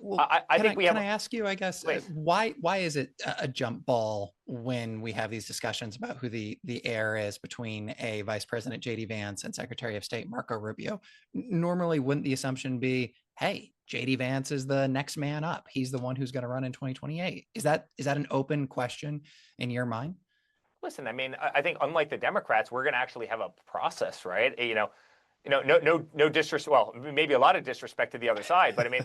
Well, I think we have. can I ask you, I guess, why is it a jump ball when we have these discussions about who the heir is between a Vice President JD Vance and Secretary of State Marco Rubio? Normally, wouldn't the assumption be, hey, JD Vance is the next man up. He's the one who's going to run in 2028. Is that an open question in your mind? Listen, I mean, I think unlike the Democrats, we're going to actually have a process, right? No disrespect. Well, maybe a lot of disrespect to the other side, but I mean,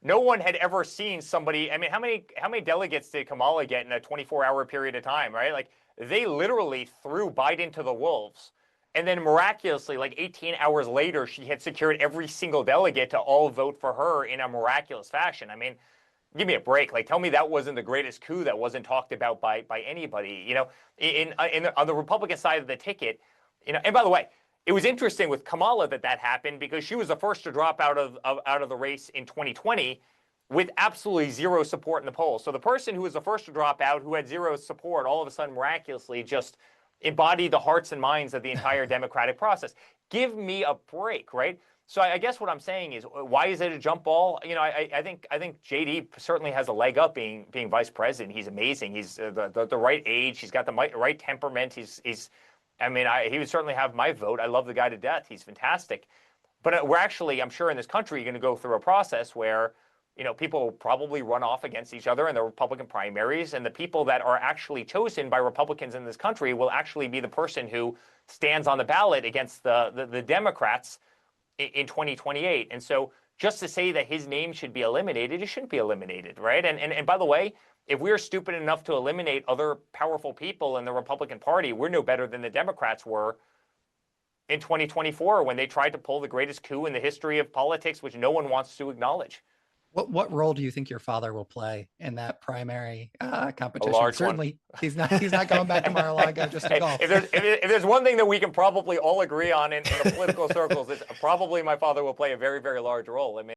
no one had ever seen somebody. I mean, how many delegates did Kamala get in a 24-hour period of time, right? Like they literally threw Biden to the wolves, and then miraculously, like 18 hours later, she had secured every single delegate to all vote for her in a miraculous fashion. I mean, give me a break. Like, tell me that wasn't the greatest coup that wasn't talked about by anybody. On the Republican side of the ticket, And by the way, it was interesting with Kamala that happened because she was the first to drop out of the race in 2020 with absolutely zero support in the polls. So the person who was the first to drop out, who had zero support, all of a sudden miraculously just embodied the hearts and minds of the entire democratic process. Give me a break, right? So I guess what I'm saying is, why is it a jump ball? I think JD certainly has a leg up being vice president. He's amazing. He's the right age. He's got the right temperament. He would certainly have my vote. I love the guy to death. He's fantastic. But we're actually, I'm sure in this country, going to go through a process where, people will probably run off against each other in the Republican primaries. And the people that are actually chosen by Republicans in this country will actually be the person who stands on the ballot against the Democrats in 2028. And so just to say that his name should be eliminated, it shouldn't be eliminated, right? And by the way, if we're stupid enough to eliminate other powerful people in the Republican Party, we're no better than the Democrats were in 2024 when they tried to pull the greatest coup in the history of politics, which no one wants to acknowledge. What role do you think your father will play in that primary competition? A large Certainly, one. he's not going back to Mar-a-Lago just to golf. If there's one thing that we can probably all agree on in the political circles, it's probably my father will play a very, very large role. I mean,